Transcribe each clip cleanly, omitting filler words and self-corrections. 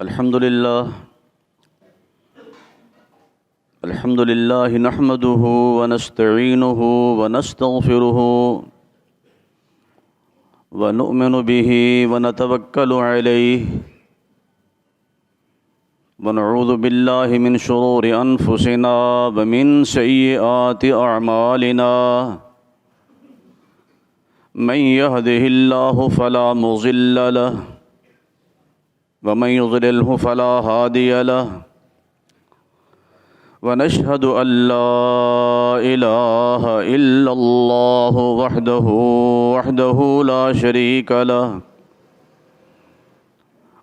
الحمد لله نحمده ونستعينه ونستغفره ونؤمن به ونتوكل عليه ونعوذ بالله من شرور أنفسنا ومن سيئات أعمالنا من يهده الله فلا مضل له ومن يضلله فلا هادي له ونشهد أن لا إله إلا الله وحده لا شريك له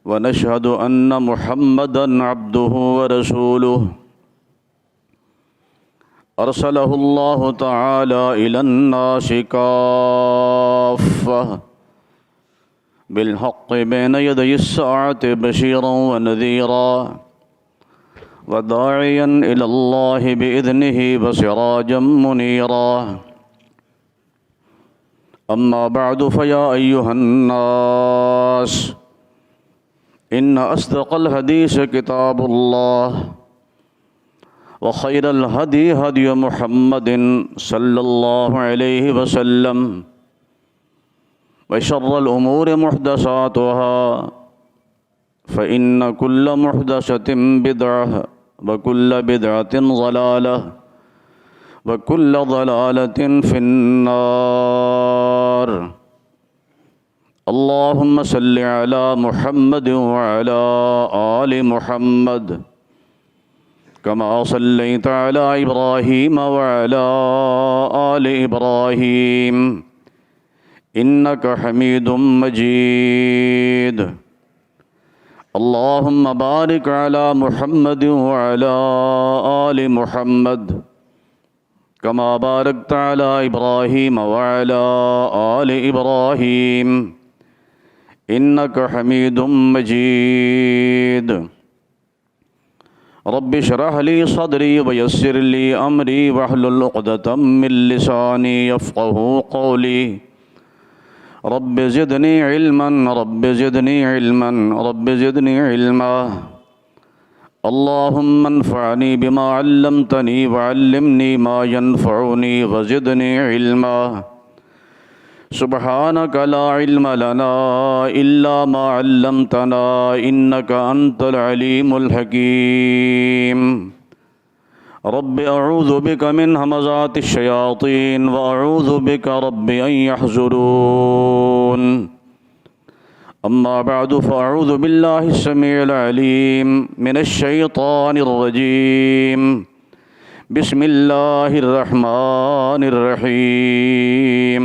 ونشهد أن محمدًا عبده ورسوله أرسله الله تعالى إلى الناس كافة بالحق بين يدي الساعة بشيرا ونذيرا وداعيا إلى الله بإذنه وسراجا منيرا أما بعد فيا أيها الناس إن أصدق الحديث كتاب الله وخير الهدي هدي محمد صلى الله عليه وسلم وشر الأمور محدثاتها فإن كل محدثة بدعة وكل بدعة ضلالة وكل ضلالة في النار اللهم صل على محمد وعلى آل محمد كما صليت على إبراهيم وعلى آل إبراهيم إنك حميد مجيد اللهم بارك على محمد وعلى آل محمد كما باركت على إبراهيم وعلى آل إبراهيم إنك حميد مجيد رب اشرح لي صدري ويسر لي أمري واحلل عقدة من لساني يفقهوا قولي رب زدني علما رب زدني علما رب زدني علما اللهم انفعني بما علمتني وعلمني ما ينفعني وزدني علما سبحانك لا علم لنا إلا ما علمتنا إنك أنت العليم الحكيم رب أعوذ بك من همزات الشياطين وأعوذ بك رب أن يحضرون أما بعد فأعوذ بالله السميع العليم من الشيطان الرجيم بسم الله الرحمن الرحيم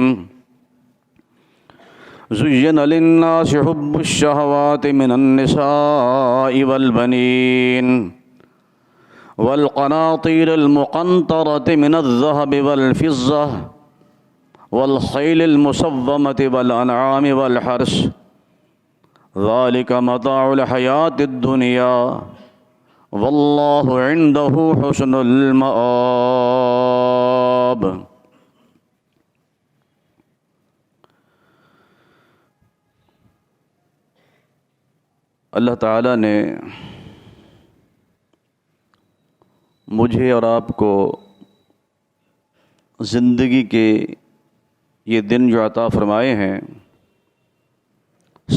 زين للناس حب الشهوات من النساء والبنين والقناطير المقنطرة من الذهب والفضة والخيل المسومة والأنعام والحرث ذلك متاع الحياة الدنيا والله عنده حسن المآب اللہ تعالیٰ نے مجھے اور آپ کو زندگی کے یہ دن جو عطا فرمائے ہیں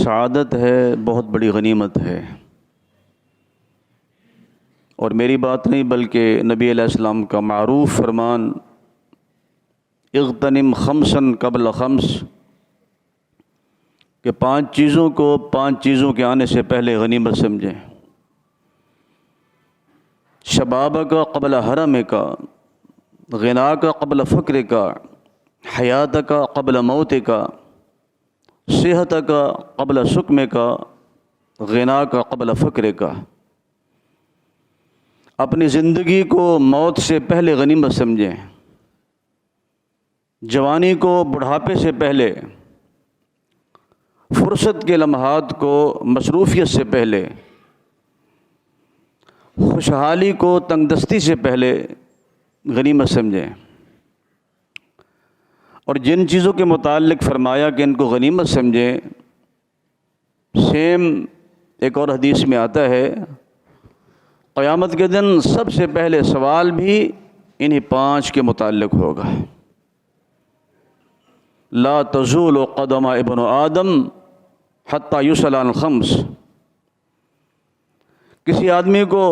سعادت ہے، بہت بڑی غنیمت ہے، اور میری بات نہیں بلکہ نبی علیہ السلام کا معروف فرمان اغتنم خمسا قبل خمس کہ 5 چیزوں کو 5 چیزوں کے آنے سے پہلے غنیمت سمجھیں۔ شباب کا قبل حرم کا، غنا کا قبل فقر کا، حیات کا قبل موت کا، صحت کا قبل سقم کا، غنا کا قبل فقر کا۔ اپنی زندگی کو موت سے پہلے غنیمت سمجھیں، جوانی کو بڑھاپے سے پہلے، فرصت کے لمحات کو مصروفیت سے پہلے، خوشحالی کو تنگ دستی سے پہلے غنیمت سمجھیں۔ اور جن چیزوں کے متعلق فرمایا کہ ان کو غنیمت سمجھیں، سیم ایک اور حدیث میں آتا ہے قیامت کے دن سب سے پہلے سوال بھی انہی 5 کے متعلق ہوگا۔ لا تزول قدم ابن آدم حتی یسأل عن 5۔ کسی آدمی کو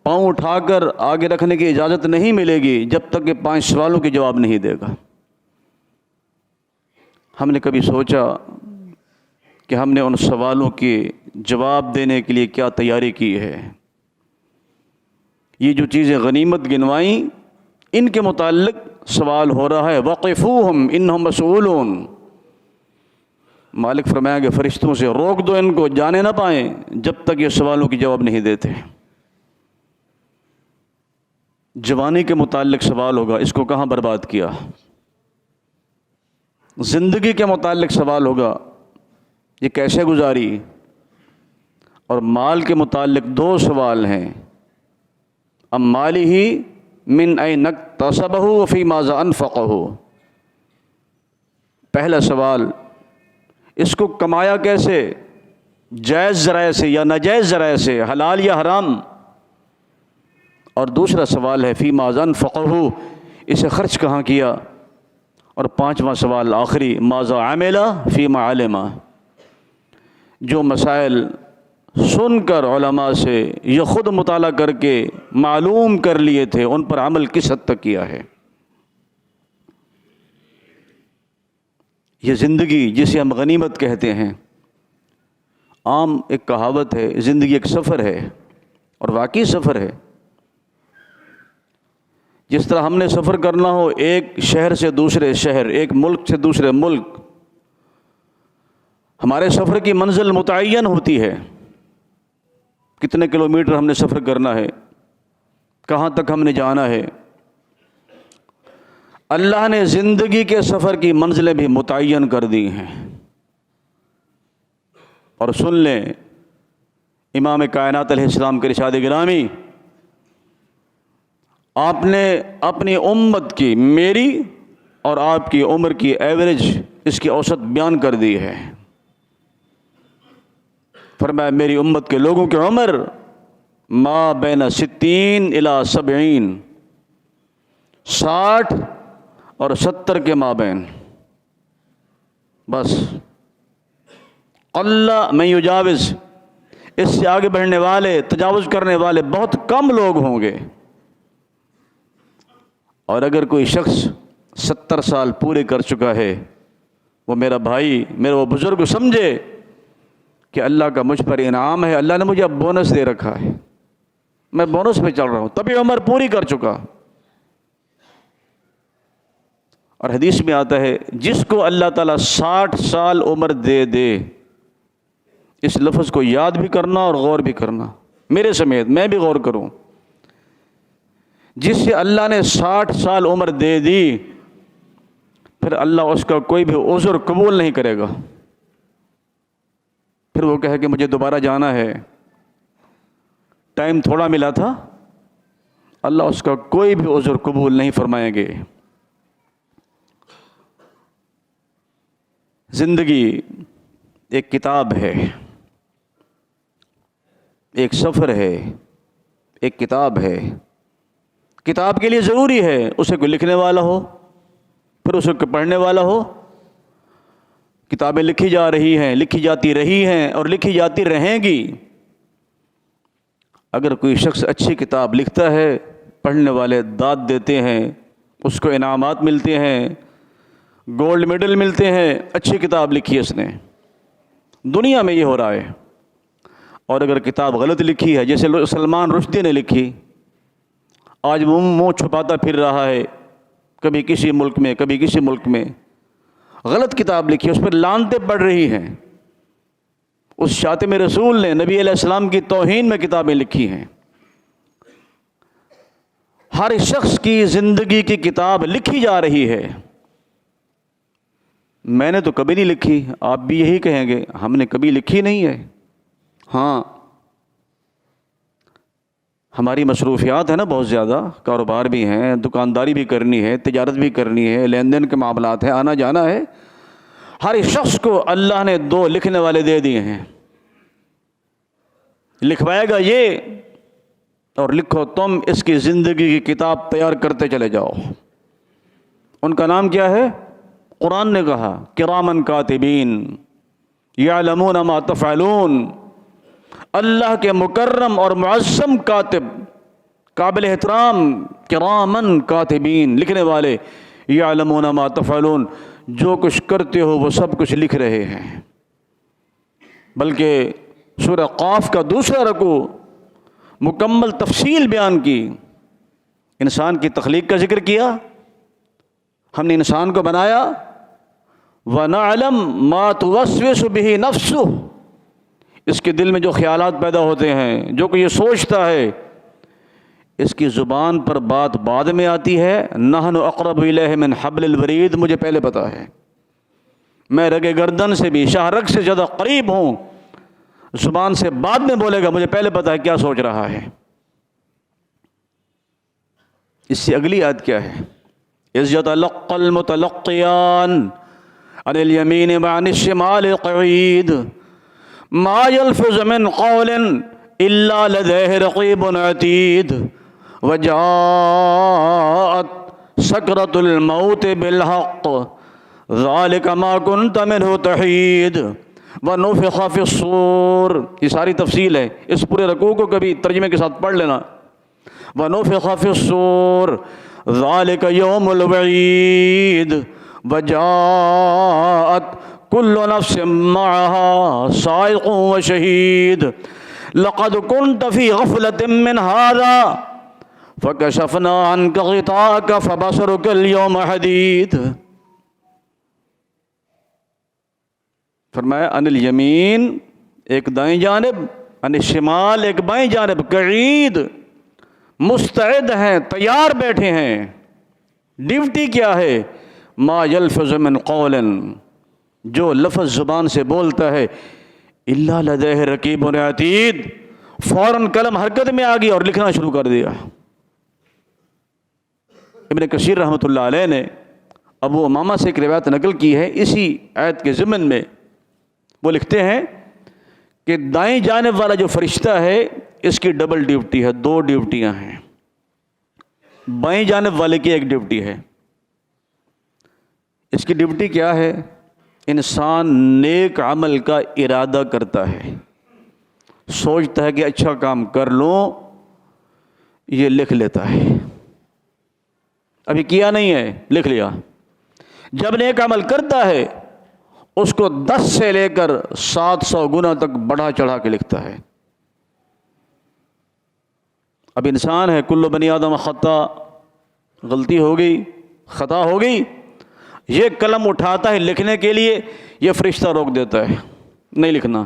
پاؤں اٹھا کر آگے رکھنے کی اجازت نہیں ملے گی جب تک کہ 5 سوالوں کے جواب نہیں دے گا۔ ہم نے کبھی سوچا کہ ہم نے ان سوالوں کے جواب دینے کے لیے کیا تیاری کی ہے؟ یہ جو چیزیں غنیمت گنوائیں ان کے متعلق سوال ہو رہا ہے، وقفوہم انہم مسئولون۔ مالک فرمایا کہ فرشتوں سے روک دو ان کو، جانے نہ پائیں جب تک یہ سوالوں کی جواب نہیں دیتے۔ جوانی کے متعلق سوال ہوگا، اس کو کہاں برباد کیا؟ زندگی کے متعلق سوال ہوگا، یہ کیسے گزاری؟ اور مال کے متعلق 2 سوال ہیں، ام مالہ من این اکتسبہ وفی ماذا انفقہ۔ پہلا سوال، اس کو کمایا کیسے؟ جائز ذرائع سے یا ناجائز ذرائع سے، حلال یا حرام؟ اور دوسرا سوال ہے فی ماذا انفقہ، اسے خرچ کہاں کیا؟ اور 5واں سوال آخری، ماذا عمل فیما علم۔ جو مسائل سن کر علماء سے یا خود مطالعہ کر کے معلوم کر لیے تھے، ان پر عمل کس حد تک کیا ہے؟ یہ زندگی جسے ہم غنیمت کہتے ہیں، عام ایک کہاوت ہے، زندگی ایک سفر ہے، اور واقعی سفر ہے۔ جس طرح ہم نے سفر کرنا ہو ایک شہر سے دوسرے شہر، ایک ملک سے دوسرے ملک، ہمارے سفر کی منزل متعین ہوتی ہے، کتنے کلومیٹر ہم نے سفر کرنا ہے، کہاں تک ہم نے جانا ہے۔ اللہ نے زندگی کے سفر کی منزلیں بھی متعین کر دی ہیں۔ اور سن لیں امام کائنات علیہ السلام کے ارشاد گرامی، آپ نے اپنی امت کی، میری اور آپ کی عمر کی ایوریج، اس کی اوسط بیان کر دی ہے۔ فرمایا میری امت کے لوگوں کی عمر ما بین 60 الی 70، 60 اور 70 کے مابین، بس اللہ من یجاوز، اس سے آگے بڑھنے والے، تجاوز کرنے والے بہت کم لوگ ہوں گے۔ اور اگر کوئی شخص 70 سال پورے کر چکا ہے، وہ میرا بھائی، میرا وہ بزرگ سمجھے کہ اللہ کا مجھ پر انعام ہے، اللہ نے مجھے اب بونس دے رکھا ہے، میں بونس پہ چل رہا ہوں، تبھی عمر پوری کر چکا۔ اور حدیث میں آتا ہے جس کو اللہ تعالیٰ 60 سال عمر دے دے، اس لفظ کو یاد بھی کرنا اور غور بھی کرنا، میرے سمیت میں بھی غور کروں۔ جس سے اللہ نے 60 سال عمر دے دی، پھر اللہ اس کا کوئی بھی عذر قبول نہیں کرے گا۔ پھر وہ کہے کہ مجھے دوبارہ جانا ہے، ٹائم تھوڑا ملا تھا، اللہ اس کا کوئی بھی عذر قبول نہیں فرمائیں گے۔ زندگی ایک کتاب ہے، ایک سفر ہے، ایک کتاب ہے۔ کتاب کے لیے ضروری ہے اسے کوئی لکھنے والا ہو، پھر اسے کوئی پڑھنے والا ہو۔ کتابیں لکھی جا رہی ہیں، لکھی جاتی رہی ہیں اور لکھی جاتی رہیں گی۔ اگر کوئی شخص اچھی کتاب لکھتا ہے، پڑھنے والے داد دیتے ہیں، اس کو انعامات ملتے ہیں، گولڈ میڈل ملتے ہیں، اچھی کتاب لکھی ہے اس نے، دنیا میں یہ ہو رہا ہے۔ اور اگر کتاب غلط لکھی ہے، جیسے سلمان رشدی نے لکھی، آج وہ منہ چھپاتا پھر رہا ہے، کبھی کسی ملک میں کبھی کسی ملک میں، غلط کتاب لکھی، اس پر لعنتیں پڑ رہی ہیں۔ اس شاتم رسول نے نبی علیہ السلام کی توہین میں کتابیں لکھی ہیں۔ ہر شخص کی زندگی کی کتاب لکھی جا رہی ہے۔ میں نے تو کبھی نہیں لکھی، آپ بھی یہی کہیں گے، ہم نے کبھی لکھی نہیں ہے۔ ہاں، ہماری مصروفیات ہیں نا بہت زیادہ، کاروبار بھی ہیں، دکانداری بھی کرنی ہے، تجارت بھی کرنی ہے، لین دین کے معاملات ہیں، آنا جانا ہے۔ ہر شخص کو اللہ نے 2 لکھنے والے دے دیے ہیں۔ لکھوائے گا یہ، اور لکھو تم، اس کی زندگی کی کتاب تیار کرتے چلے جاؤ۔ ان کا نام کیا ہے؟ قرآن نے کہا کرامن کاتبین یعلمون ما تفعلون، اللہ کے مکرم اور معظم کاتب، قابل احترام کرامن کاتبین، لکھنے والے، یعلمون ما تفعلون، جو کچھ کرتے ہو وہ سب کچھ لکھ رہے ہیں۔ بلکہ سورہ قاف کا دوسرا رکوع مکمل تفصیل بیان کی، انسان کی تخلیق کا ذکر کیا، ہم نے انسان کو بنایا، وَنَعْلَمْ مَا تُوَسْوِسُ بِهِ نَفْسُهُ، اس کے دل میں جو خیالات پیدا ہوتے ہیں، جو کہ یہ سوچتا ہے، اس کی زبان پر بات بعد میں آتی ہے۔ نحن اقرب الیہ من حبل الورید، مجھے پہلے پتا ہے، میں رگ گردن سے بھی شاہ رگ سے زیادہ قریب ہوں، زبان سے بعد میں بولے گا، مجھے پہلے پتا ہے کیا سوچ رہا ہے۔ اس سے اگلی آیت کیا ہے؟ اذ یتلقی المتلقیان عن الیمین وعن الشمال قعید ما یلفظ من قول الا لدیہ رقیب عتید وجاءت سکرۃ الموت بالحق ذلک ما کنت منہ تحید ونفخ فی الصور، یہ ساری تفصیل ہے، اس پورے رکوع کو کبھی ترجمے کے ساتھ پڑھ لینا۔ ونفخ فی الصور ذلک یوم الوعید وجاءت کل نفس معها سائق وشہید لقد كنت في غفلة من هذا فكشفنا عنك غطاءك فبصرك اليوم حديد۔ فرمایا ان الیمین، ایک دائیں جانب، ان الشمال، ایک بائیں جانب، قعید، مستعد ہیں، تیار بیٹھے ہیں۔ ڈیوٹی کیا ہے؟ ما یلفظ من قول، جو لفظ زبان سے بولتا ہے، الا لدیہ رقیب عتید، فوراً قلم حرکت میں آ گئی اور لکھنا شروع کر دیا۔ ابن کثیر رحمۃ اللہ علیہ نے ابو امامہ سے ایک روایت نقل کی ہے اسی آیت کے ضمن میں، وہ لکھتے ہیں کہ دائیں جانب والا جو فرشتہ ہے اس کی ڈبل ڈیوٹی ہے، دو ڈیوٹیاں ہیں۔ بائیں جانب والے کی ایک ڈیوٹی ہے، اس کی ڈیوٹی کیا ہے؟ انسان نیک عمل کا ارادہ کرتا ہے، سوچتا ہے کہ اچھا کام کر لوں، یہ لکھ لیتا ہے، ابھی کیا نہیں ہے، لکھ لیا۔ جب نیک عمل کرتا ہے اس کو 10 سے لے کر 700 گنا تک بڑھا چڑھا کے لکھتا ہے۔ اب انسان ہے، کل بنی آدم خطا، غلطی ہو گئی، خطا ہو گئی، یہ قلم اٹھاتا ہے لکھنے کے لیے، یہ فرشتہ روک دیتا ہے، نہیں لکھنا۔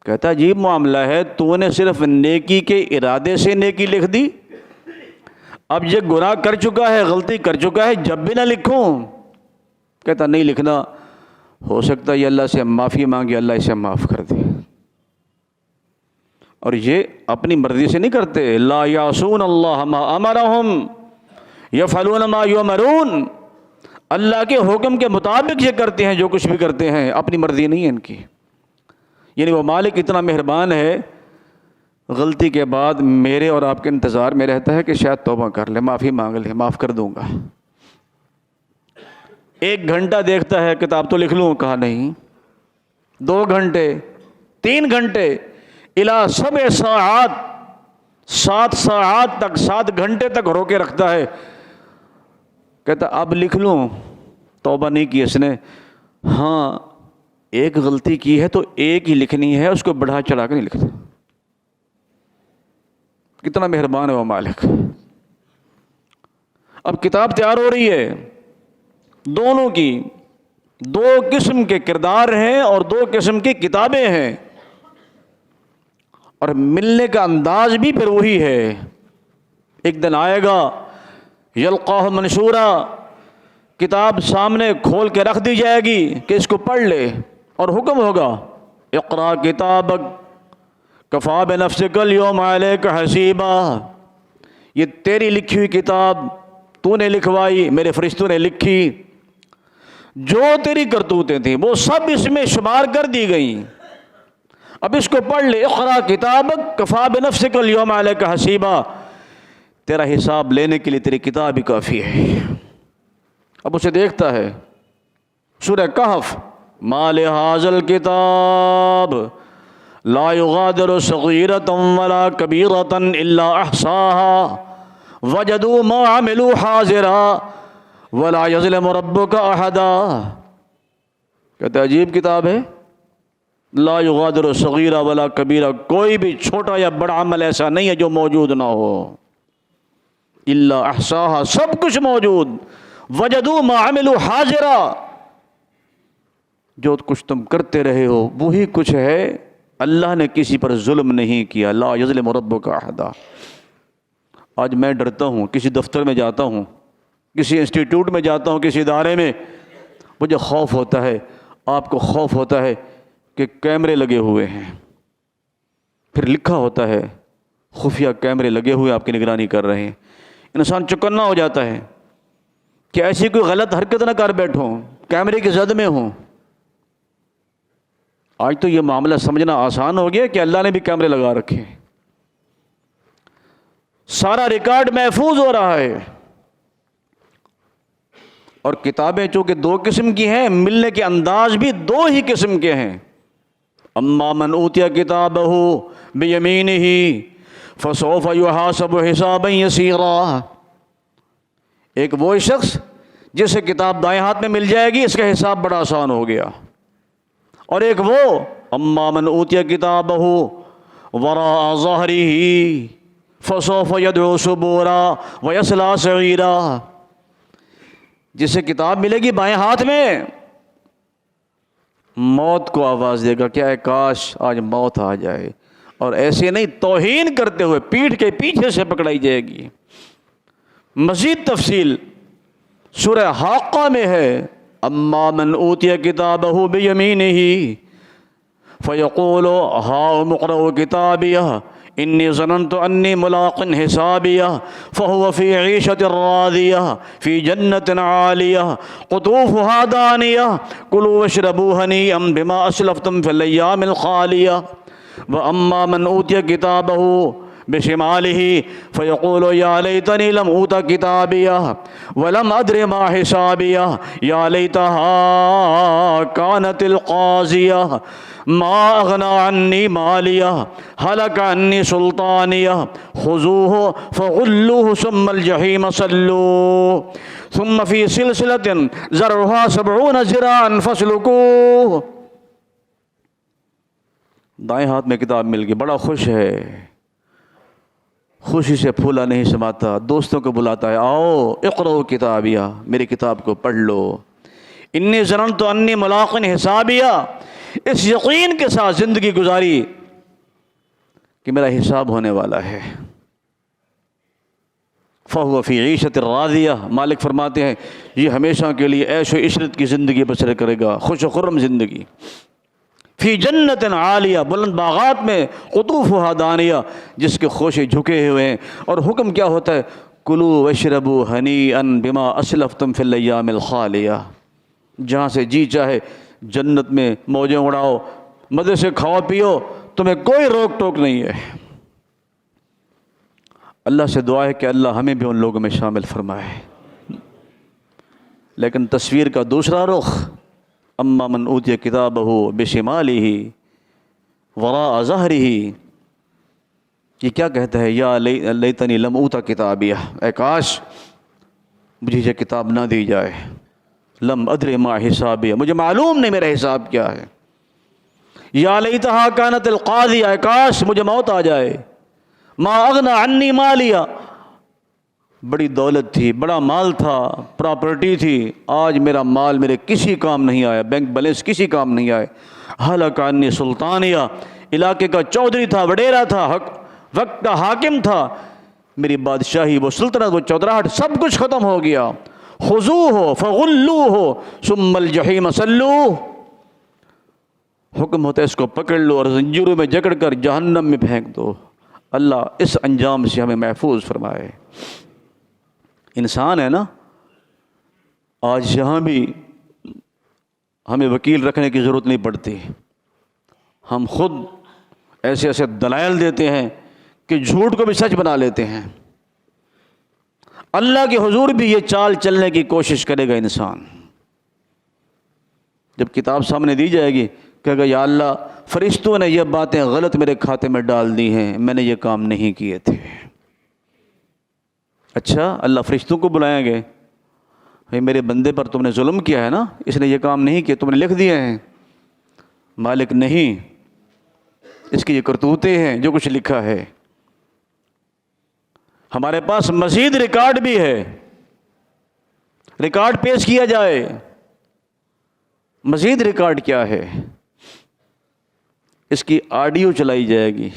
کہتا ہے عجیب معاملہ ہے، تو نے صرف نیکی کے ارادے سے نیکی لکھ دی، اب یہ گناہ کر چکا ہے، غلطی کر چکا ہے، جب بھی نہ لکھوں؟ کہتا نہیں لکھنا، ہو سکتا ہے یہ اللہ سے معافی مانگے، اللہ اسے معاف کر دے۔ اور یہ اپنی مرضی سے نہیں کرتے، لا یعصون اللہ ما امرہم یفعلون ما یؤمرون، اللہ کے حکم کے مطابق یہ کرتے ہیں جو کچھ بھی کرتے ہیں، اپنی مرضی نہیں ہے ان کی۔ یعنی وہ مالک اتنا مہربان ہے، غلطی کے بعد میرے اور آپ کے انتظار میں رہتا ہے کہ شاید توبہ کر لے، معافی مانگ لے، معاف کر دوں گا۔ 1 گھنٹہ دیکھتا ہے کتاب تو لکھ لوں، کہا نہیں، 2 گھنٹے، 3 گھنٹے، الی 7 ساعات، 7 ساعات تک، 7 گھنٹے تک رو کے رکھتا ہے، کہتا اب لکھ لوں، توبہ نہیں کی اس نے، ہاں ایک غلطی کی ہے تو ایک ہی لکھنی ہے، اس کو بڑھا چڑھا کے نہیں لکھتا۔ کتنا مہربان ہے وہ مالک۔ اب کتاب تیار ہو رہی ہے، دونوں کی 2 قسم کے کردار ہیں اور 2 قسم کی کتابیں ہیں، اور ملنے کا انداز بھی پھر وہی ہے۔ ایک دن آئے گا یلقاہ منشورا، کتاب سامنے کھول کے رکھ دی جائے گی کہ اس کو پڑھ لے، اور حکم ہوگا اقرا کتابک کفا بنفسک اليوم علیک حسیبا، یہ تیری لکھی ہوئی کتاب، تو نے لکھوائی، میرے فرشتوں نے لکھی، جو تیری کرتوتیں تھیں وہ سب اس میں شمار کر دی گئیں۔ اب اس کو پڑھ لے، اقرا کتابک کفا بنفسک اليوم علیک حسیبا، تیرا حساب لینے کے لیے تیری کتاب ہی کافی ہے۔ اب اسے دیکھتا ہے، سورہ کہف، ما لہذا الکتاب لا یغادر صغیرۃ ولا کبیرۃ الا احصاها وجدوا ما عملوا حاضرا ولا یظلم ربک احدا۔ کہتے عجیب کتاب ہے، لا یغادر صغیرہ ولا کبیرہ، کوئی بھی چھوٹا یا بڑا عمل ایسا نہیں ہے جو موجود نہ ہو، الا احصاها، سب کچھ موجود، وجدوا ما عملوا حاضرا، جو کچھ تم کرتے رہے ہو وہی کچھ ہے، اللہ نے کسی پر ظلم نہیں کیا، لا یظلم ربک احدا۔ آج میں ڈرتا ہوں، کسی دفتر میں جاتا ہوں، کسی انسٹیٹیوٹ میں جاتا ہوں، کسی ادارے میں، مجھے خوف ہوتا ہے، آپ کو خوف ہوتا ہے کہ کیمرے لگے ہوئے ہیں، پھر لکھا ہوتا ہے خفیہ کیمرے لگے ہوئے آپ کی نگرانی کر رہے ہیں، انسان چوکنا ہو جاتا ہے کہ ایسی کوئی غلط حرکت نہ کر بیٹھوں، کیمرے کی زد میں ہوں۔ آج تو یہ معاملہ سمجھنا آسان ہو گیا کہ اللہ نے بھی کیمرے لگا رکھے، سارا ریکارڈ محفوظ ہو رہا ہے۔ اور کتابیں چونکہ دو قسم کی ہیں، ملنے کے انداز بھی دو ہی قسم کے ہیں۔ اما من اوتی کتابہ بیمینہ فسوف یحاسب حسابا یسیرا، ایک وہ شخص جسے کتاب دائیں ہاتھ میں مل جائے گی، اس کا حساب بڑا آسان ہو گیا، اور ایک وہ اما من اوتی کتابہ وراء ظہرہ فسوف یدعو ثبورا ویصلی سعیرا، جسے کتاب ملے گی بائیں ہاتھ میں، موت کو آواز دے گا کہ اے کاش آج موت آ جائے، اور ایسے نہیں، توہین کرتے ہوئے پیٹھ کے پیچھے سے پکڑائی جائے گی۔ مزید تفصیل سورہ حاقہ میں ہے، اما من اوتی کتابہ بیمینہ فیقول ہاؤم اقرؤوا کتابیہ انی ظننت انی ملاق حسابیہ فہو فی عیشۃ راضیہ فی جنت عالیہ قطوفہا دانیہ کلوا واشربوا ہنیئا بما اسلفتم فی الایام الخالیہ واما من اوتی کتابہ بشمالہ فیقول یا لیتنی لم اوت کتابیہ ولم ادر ما حسابیہ یا لیتہا کانت القاضیہ ما اغنی عنی مالیہ ہلک عنی سلطانیہ خذوہ فغلوہ ثم الجحیم صلوہ ثم فی سلسلۃ ذرعہا 70 ذراعا فاسلکوہ۔ دائیں ہاتھ میں کتاب مل گئی، بڑا خوش ہے، خوشی سے پھولا نہیں سماتا، دوستوں کو بلاتا ہے، آؤ اقرؤوا کتابیہ، میری کتاب کو پڑھ لو، انی ظننت انی ملاق حسابیہ، اس یقین کے ساتھ زندگی گزاری کہ میرا حساب ہونے والا ہے۔ فہو فی عیشۃ راضیہ، مالک فرماتے ہیں یہ ہمیشہ کے لیے عیش و عشرت کی زندگی بسر کرے گا، خوش و خرم زندگی۔ فی جنت عالیہ، بلند باغات میں، قطوفہا دانیہ، جس کے خوشے جھکے ہوئے ہیں، اور حکم کیا ہوتا ہے، کلوا واشربوا ہنیئا بما اسلفتم فی الایام الخالیہ، جہاں سے جی چاہے جنت میں موجیں اڑاؤ، مزے سے کھاؤ پیو، تمہیں کوئی روک ٹوک نہیں ہے۔ اللہ سے دعا ہے کہ اللہ ہمیں بھی ان لوگوں میں شامل فرمائے۔ لیکن تصویر کا دوسرا رخ، اما من اوتی کتابہ بشمالہ وراء ظہرہ، یہ کیا کہتا ہے، یا لیتنی لم اوت کتابیہ، اے کاش مجھے یہ کتاب نہ دی جائے، لم ادر ما حسابیہ، مجھے معلوم نہیں میرا حساب کیا ہے، یا لیتہا کانت القاضیہ، اے کاش مجھے موت آ جائے، ما اغنی عنی مالیہ، بڑی دولت تھی، بڑا مال تھا، پراپرٹی تھی، آج میرا مال میرے کسی کام نہیں آیا، بینک بیلنس کسی کام نہیں آئے، ہلک عنی سلطانیہ، علاقے کا چودھری تھا، وڈیرا تھا، وقت کا حاکم تھا، میری بادشاہی، وہ سلطنت، وہ چودراہٹ، سب کچھ ختم ہو گیا۔ خذوہ فغلوہ ثم الجحیم صلوہ، حکم ہوتا ہے اس کو پکڑ لو اور زنجیروں میں جکڑ کر جہنم میں پھینک دو۔ اللہ اس انجام سے ہمیں محفوظ فرمائے۔ انسان ہے نا، آج یہاں بھی ہمیں وکیل رکھنے کی ضرورت نہیں پڑتی، ہم خود ایسے ایسے دلائل دیتے ہیں کہ جھوٹ کو بھی سچ بنا لیتے ہیں۔ اللہ کے حضور بھی یہ چال چلنے کی کوشش کرے گا انسان۔ جب کتاب سامنے دی جائے گی کہے گا یا اللہ فرشتوں نے یہ باتیں غلط میرے کھاتے میں ڈال دی ہیں، میں نے یہ کام نہیں کیے تھے۔ اچھا، اللہ فرشتوں کو بلائیں گے، بھائی میرے بندے پر تم نے ظلم کیا ہے نا، اس نے یہ کام نہیں کیا، تم نے لکھ دیے ہیں۔ مالک نہیں، اس کی یہ کرتوتیں ہیں جو کچھ لکھا ہے۔ ہمارے پاس مزید ریکارڈ بھی ہے، ریکارڈ پیش کیا جائے۔ مزید ریکارڈ کیا ہے؟ اس کی آڈیو چلائی جائے گی،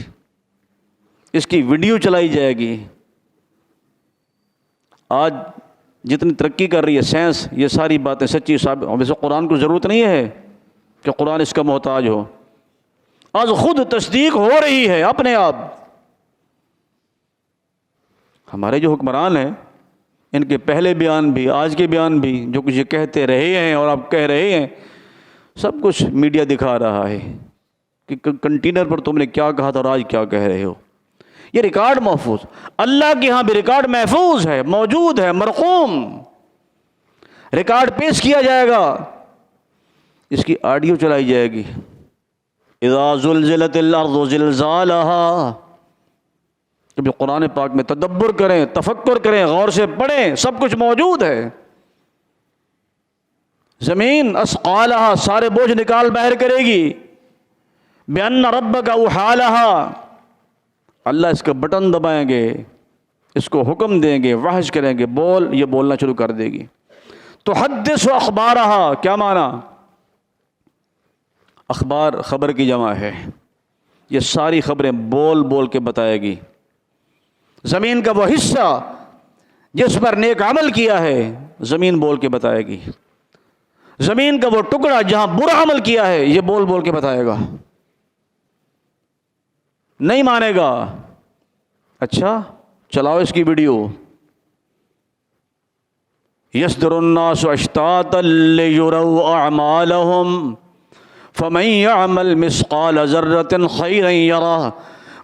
اس کی ویڈیو چلائی جائے گی۔ آج جتنی ترقی کر رہی ہے سائنس، یہ ساری باتیں سچی ثابت۔ ویسے قرآن کو ضرورت نہیں ہے کہ قرآن اس کا محتاج ہو، آج خود تصدیق ہو رہی ہے اپنے آپ۔ ہمارے جو حکمران ہیں ان کے پہلے بیان بھی، آج کے بیان بھی، جو کچھ یہ کہتے رہے ہیں اور آپ کہہ رہے ہیں، سب کچھ میڈیا دکھا رہا ہے کہ کنٹینر پر تم نے کیا کہا تھا اور آج کیا کہہ رہے ہو۔ یہ ریکارڈ محفوظ، اللہ کے ہاں بھی ریکارڈ محفوظ ہے، موجود ہے، مرقوم۔ ریکارڈ پیش کیا جائے گا، اس کی آڈیو چلائی جائے گی۔ اذا زلزلت الارض زلزالها، جب قرآن پاک میں تدبر کریں، تفکر کریں، غور سے پڑھیں، سب کچھ موجود ہے۔ زمین اثقالها، سارے بوجھ نکال باہر کرے گی۔ بأن ربک اوحالها، اللہ اس کا بٹن دبائیں گے، اس کو حکم دیں گے، وحش کریں گے، بول، یہ بولنا شروع کر دے گی۔ تحدث اخبارها، کیا معنی؟ اخبار خبر کی جمع ہے، یہ ساری خبریں بول بول کے بتائے گی۔ زمین کا وہ حصہ جس پر نیک عمل کیا ہے زمین بول کے بتائے گی، زمین کا وہ ٹکڑا جہاں برا عمل کیا ہے یہ بول بول کے بتائے گا۔ نہیں مانے گا، اچھا چلاؤ اس کی ویڈیو۔ یصدر الناس اشتاتا لیروا اعمالهم فمن يعمل مثقال ذرة خيرا يره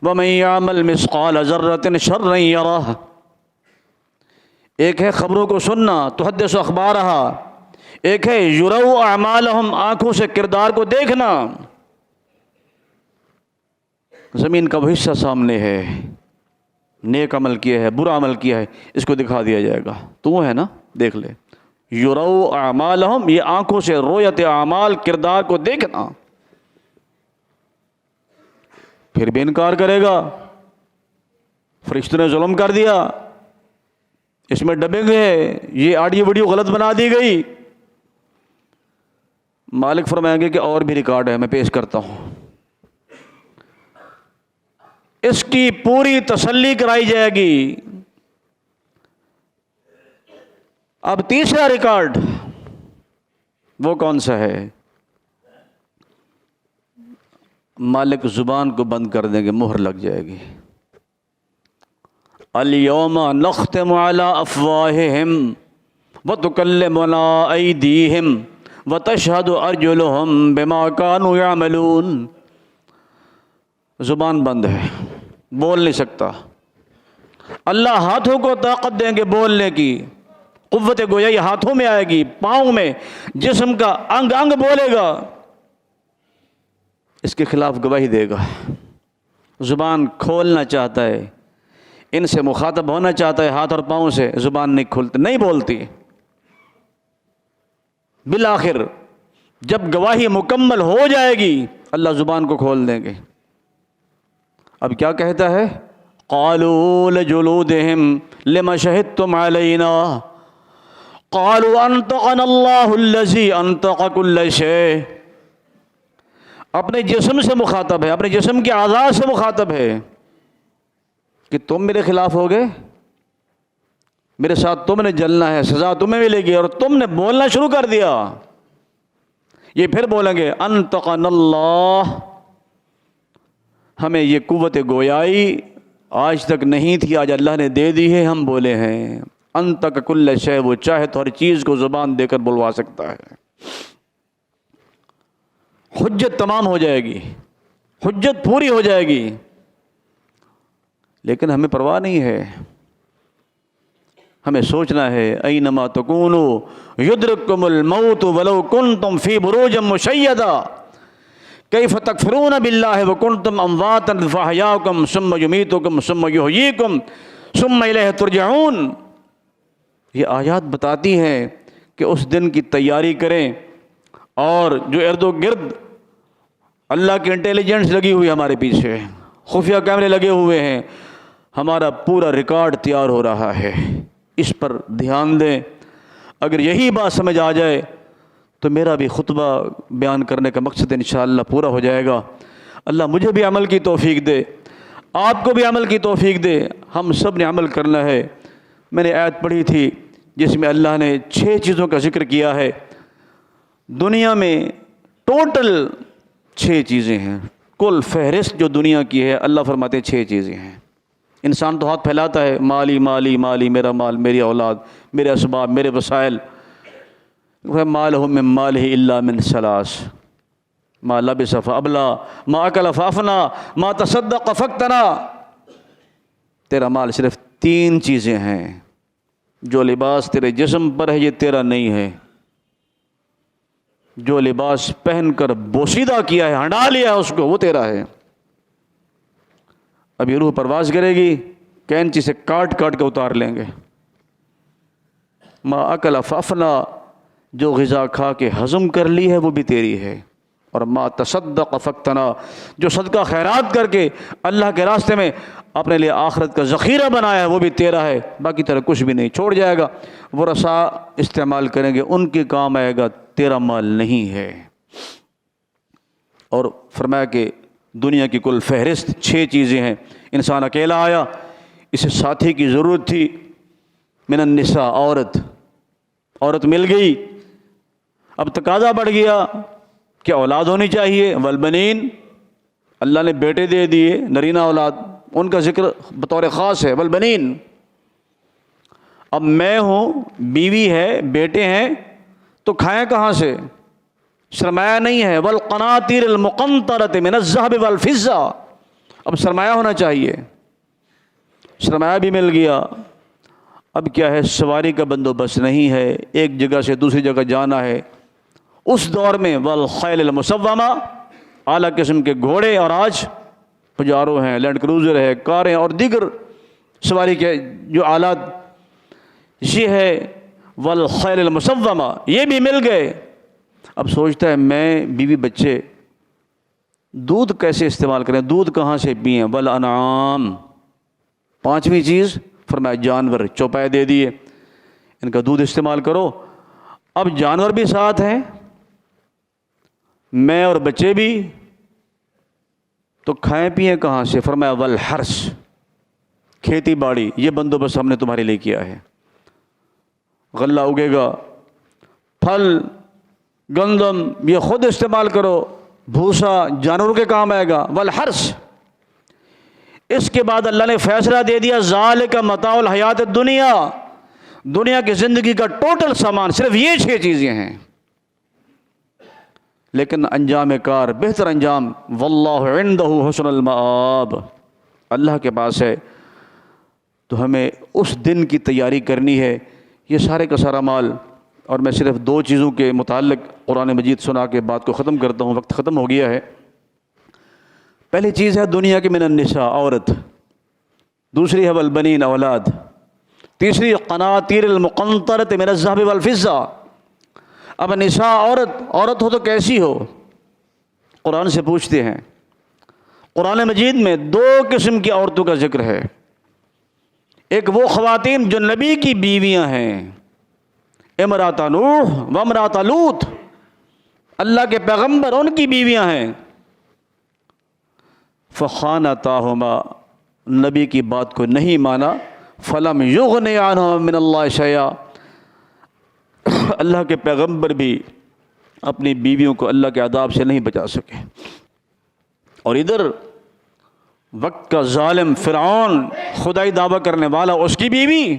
ومن يعمل مثقال ذرة شرا يره۔ ایک ہے خبروں کو سننا، تحدث اخبارها، ایک ہے یروا اعمالهم، آنکھوں سے کردار کو دیکھنا۔ زمین کا وہ حصہ سامنے ہے، نیک عمل کیا ہے، برا عمل کیا ہے، اس کو دکھا دیا جائے گا، تو ہے نا، دیکھ لے۔ یروا اعمالهم، یہ آنکھوں سے رویت اعمال، کردار کو دیکھنا۔ پھر بھی انکار کرے گا، فرشتوں نے ظلم کر دیا، اس میں ڈبنگ ہے، یہ آڈیو ویڈیو غلط بنا دی گئی۔ مالک فرمائیں گے کہ اور بھی ریکارڈ ہے، میں پیش کرتا ہوں۔ اس کی پوری تسلی کرائی جائے گی۔ اب تیسرا ریکارڈ وہ کون سا ہے؟ مالک زبان کو بند کر دیں گے، مہر لگ جائے گی۔ الیوم نختم علی افواہہم وتکلمنا ایدیہم وتشہد ارجلہم بما کانوا یعملون۔ زبان بند ہے، بول نہیں سکتا۔ اللہ ہاتھوں کو طاقت دیں گے بولنے کی، قوت گویائی ہاتھوں میں آئے گی، پاؤں میں، جسم کا انگ انگ بولے گا، اس کے خلاف گواہی دے گا۔ زبان کھولنا چاہتا ہے، ان سے مخاطب ہونا چاہتا ہے، ہاتھ اور پاؤں سے، زبان نہیں کھولتی، نہیں بولتی۔ بالآخر جب گواہی مکمل ہو جائے گی اللہ زبان کو کھول دیں گے۔ اب کیا کہتا ہے؟ قالوا لجلودہم لما شہدتم علینا قالوا انطقنا اللہ الذی انطق کل شیء۔ اپنے جسم سے مخاطب ہے، اپنے جسم کے اعضاء سے مخاطب ہے کہ تم میرے خلاف ہو گئے، میرے ساتھ تم نے جلنا ہے، سزا تمہیں ملے گی، اور تم نے بولنا شروع کر دیا۔ یہ پھر بولیں گے انطقنا اللہ، ہمیں یہ قوت گویائی آج تک نہیں تھی، آج اللہ نے دے دی ہے، ہم بولے ہیں۔ انطق کل شیء، وہ چاہے تو ہر چیز کو زبان دے کر بلوا سکتا ہے۔ حجت تمام ہو جائے گی، حجت پوری ہو جائے گی، لیکن ہمیں پرواہ نہیں ہے۔ ہمیں سوچنا ہے اینما تکونوا یدرککم الموت ولو کنتم فی بروج مشیدہ کیف تکفرون باللہ وکنتم امواتا فاحیاکم ثم یمیتکم ثم یحییکم ثم الیہ ترجعون۔ یہ آیات بتاتی ہیں کہ اس دن کی تیاری کریں، اور جو ارد و گرد اللہ کی انٹیلیجنس لگی ہوئی ہمارے پیچھے، خفیہ کیمرے لگے ہوئے ہیں، ہمارا پورا ریکارڈ تیار ہو رہا ہے، اس پر دھیان دیں۔ اگر یہی بات سمجھ آ جائے تو میرا بھی خطبہ بیان کرنے کا مقصد انشاءاللہ پورا ہو جائے گا۔ اللہ مجھے بھی عمل کی توفیق دے، آپ کو بھی عمل کی توفیق دے، ہم سب نے عمل کرنا ہے۔ میں نے آیت پڑھی تھی جس میں اللہ نے 6 چیزوں کا ذکر کیا ہے۔ دنیا میں ٹوٹل 6 چیزیں ہیں، کل فہرست جو دنیا کی ہے اللہ فرماتے ہیں 6 چیزیں ہیں۔ انسان تو ہاتھ پھیلاتا ہے، مالی مالی مالی، میرا مال، میری اولاد، میرے اسباب، میرے وسائل۔ مالہ من مالہ الا من ثلاث، ما لبس فابلا، ما اکل فافنا، ما تصدق فاقتنا۔ تیرا مال صرف 3 چیزیں ہیں، جو لباس تیرے جسم پر ہے یہ تیرا نہیں ہے، جو لباس پہن کر بوسیدہ کیا ہے، ہنڈا لیا ہے اس کو، وہ تیرا ہے۔ ابھی روح پرواز کرے گی، کینچی سے کاٹ کاٹ کے اتار لیں گے۔ ما اکل فافنا، جو غذا کھا کے ہضم کر لی ہے وہ بھی تیری ہے۔ اور ما تصدق فاقتنا، جو صدقہ خیرات کر کے اللہ کے راستے میں اپنے لیے آخرت کا ذخیرہ بنایا ہے وہ بھی تیرا ہے، باقی تیرا کچھ بھی نہیں، چھوڑ جائے گا۔ ورثاء استعمال کریں گے، ان کے کام آئے گا، تیرا مال نہیں ہے۔ اور فرمایا کہ دنیا کی کل فہرست 6 چیزیں ہیں۔ انسان اکیلا آیا، اسے ساتھی کی ضرورت تھی۔ من النساء، عورت مل گئی، اب تقاضا بڑھ گیا کہ اولاد ہونی چاہیے۔ والبنین، اللہ نے بیٹے دے دیے، نرینہ اولاد، ان کا ذکر بطور خاص ہے۔ والبنین، اب میں ہوں، بیوی ہے، بیٹے ہیں، تو کھائیں کہاں سے؟ سرمایہ نہیں ہے۔ والقناطیر المقنطرۃ من الذهب والفضہ، اب سرمایہ ہونا چاہیے، سرمایہ بھی مل گیا۔ اب کیا ہے، سواری کا بندوبست نہیں ہے، ایک جگہ سے دوسری جگہ جانا ہے۔ اس دور میں والخیل المسومہ، اعلیٰ قسم کے گھوڑے، اور آج پجارو ہیں، لینڈ کروزر ہے، کاریں اور دیگر سواری کے جو آلات، یہ ہے والخیل المسومہ، یہ بھی مل گئے۔ اب سوچتا ہے میں، بیوی، بچے، دودھ کیسے استعمال کریں، دودھ کہاں سے پئیں؟ والانعام، 5ویں چیز فرمایا جانور، چوپائے دے دیے، ان کا دودھ استعمال کرو۔ اب جانور بھی ساتھ ہیں، میں اور بچے بھی، تو کھائیں پئیں کہاں سے؟ فرمایا والحرث، کھیتی باڑی، یہ بندوبست ہم نے تمہارے لیے کیا ہے۔ غلہ اگے گا، پھل، گندم، یہ خود استعمال کرو، بھوسا جانوروں کے کام آئے گا۔ والحرث، اس کے بعد اللہ نے فیصلہ دے دیا ذالک متاع الحیات الدنیا، دنیا کی زندگی کا ٹوٹل سامان صرف یہ 6 چیزیں ہیں، لیکن انجام کار، بہتر انجام، واللہ عندہ حسن المآب، اللہ کے پاس ہے۔ تو ہمیں اس دن کی تیاری کرنی ہے۔ یہ سارے کا سارا مال، اور میں صرف 2 چیزوں کے متعلق قرآن مجید سنا کے بات کو ختم کرتا ہوں، وقت ختم ہو گیا ہے۔ پہلی چیز ہے دنیا کی من النساء، عورت، دوسری ہے والبنین، اولاد، تیسری قناطیر المقنطرۃ من الذهب والفضہ۔ اب نساء، عورت ہو تو کیسی ہو؟ قرآن سے پوچھتے ہیں۔ قرآن مجید میں 2 قسم کی عورتوں کا ذکر ہے۔ ایک وہ خواتین جو نبی کی بیویاں ہیں، امرات نوح و امرات لوط، اللہ کے پیغمبر ان کی بیویاں ہیں۔ فخانتاہما، نبی کی بات کو نہیں مانا، فلم یغن عنہما من اللہ شیئا، اللہ کے پیغمبر بھی اپنی بیویوں کو اللہ کے عذاب سے نہیں بچا سکے۔ اور ادھر وقت کا ظالم فرعون، خدائی دعویٰ کرنے والا، اس کی بیوی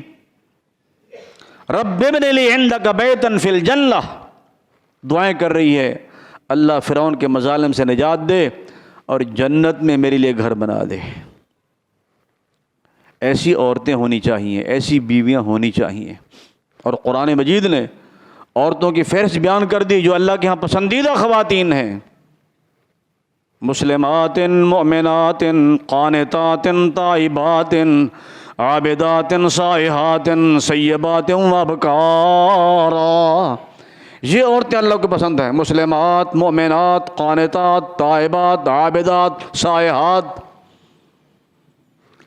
رب ابن لی عندک بیتا فی الجنہ، دعائیں کر رہی ہے اللہ فرعون کے مظالم سے نجات دے، اور جنت میں میرے لیے گھر بنا دے۔ ایسی عورتیں ہونی چاہیے، ایسی بیویاں ہونی چاہیے۔ اور قرآن مجید نے عورتوں کی فہرست بیان کر دی جو اللہ کے ہاں پسندیدہ خواتین ہیں: مسلمات، مؤمنات، قانتات، تائبات، عابدات، سائحات، سیبات وابکارا۔ یہ عورتیں اللہ کو پسند ہیں: مسلمات، مؤمنات، قانتات، تائبات، عابدات، سائحات۔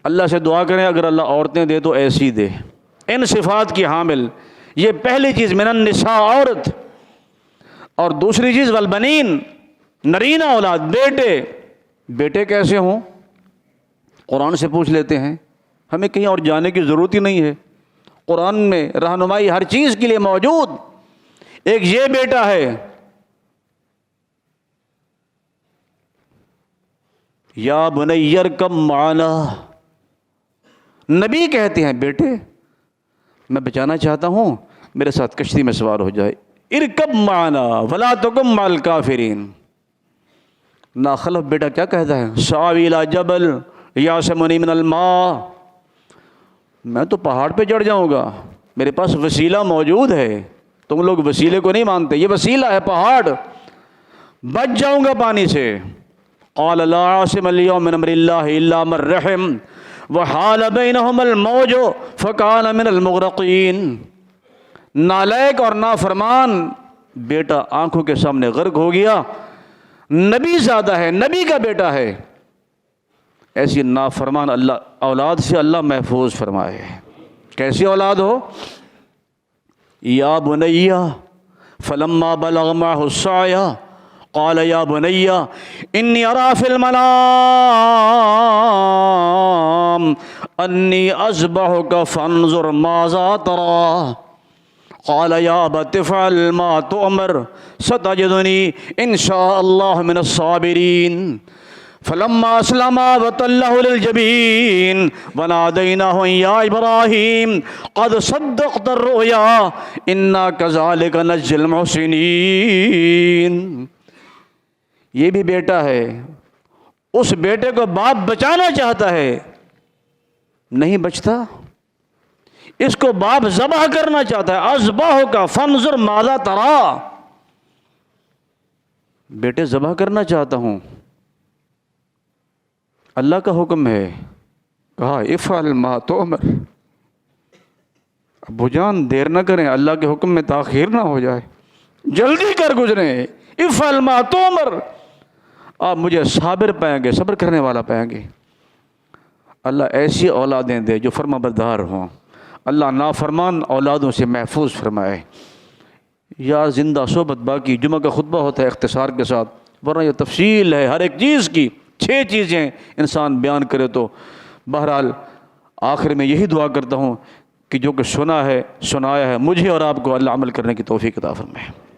اللہ سے دعا کریں اگر اللہ عورتیں دے تو ایسی دے، ان صفات کی حامل۔ یہ پہلی چیز، من النساء، عورت۔ اور دوسری چیز والبنین، نرینہ اولاد، بیٹے۔ بیٹے کیسے ہوں؟ قرآن سے پوچھ لیتے ہیں، ہمیں کہیں اور جانے کی ضرورت ہی نہیں ہے، قرآن میں رہنمائی ہر چیز کے لیے موجود۔ ایک یہ بیٹا ہے، یا بنی ارکب معنا۔ نبی کہتے ہیں بیٹے میں بچانا چاہتا ہوں، میرے ساتھ کشتی میں سوار ہو جائے۔ ارکب معنا ولا تکن مع الکافرین۔ ناخلف بیٹا کیا کہتا ہے؟ ساوی الی جبل یعصمنی من الماء۔ میں تو پہاڑ پہ چڑھ جاؤں گا، میرے پاس وسیلہ موجود ہے۔ تم لوگ وسیلے کو نہیں مانتے، یہ وسیلہ ہے پہاڑ، بچ جاؤں گا پانی سے۔ قال لا عاصم اليوم من امر اللہ الا من رحم وحال بینہم الموج فکان من المغرقین۔ نالائق اور نافرمان بیٹا آنکھوں کے سامنے غرق ہو گیا۔ نبی زادہ ہے، نبی کا بیٹا ہے، ایسی نافرمان اللہ اولاد سے اللہ محفوظ فرمائے۔ کیسی اولاد ہو؟ یا بنی فلما بلغ معه السعی قال یا بنی انی ارى فی المنام انی اذبحک فانظر ماذا ترى قال یا ابت افعل ما تؤمر ستجدنی ان شاء اللہ من الصابرین۔ فلما اسلما وتلہ للجبین ونادیناہ یا ابراہیم قد صدقت الرؤیا انا کذالک نجزی المحسنین۔ یہ بھی بیٹا ہے، اس بیٹے کو باپ بچانا چاہتا ہے، نہیں بچتا، اس کو باپ ذبح کرنا چاہتا ہے۔ اذبحک فانظر ماذا تری، بیٹے ذبح کرنا چاہتا ہوں، اللہ کا حکم ہے، کہا افعل ما تؤمر۔ ابو جان دیر نہ کریں، اللہ کے حکم میں تاخیر نہ ہو جائے، جلدی کر گزریں۔ افعل ما تؤمر، آپ مجھے صابر پائیں گے، صبر کرنے والا پائیں گے۔ اللہ ایسی اولادیں دے جو فرما بردار ہوں، اللہ نافرمان اولادوں سے محفوظ فرمائے۔ یا زندہ صحبت باقی، جمعہ کا خطبہ ہوتا ہے اختصار کے ساتھ، ورنہ یہ تفصیل ہے ہر ایک چیز کی، 6 چیزیں انسان بیان کرے تو۔ بہرحال آخر میں یہی دعا کرتا ہوں کہ جو کہ سنا ہے سنایا ہے، مجھے اور آپ کو اللہ عمل کرنے کی توفیق عطا فرمائے۔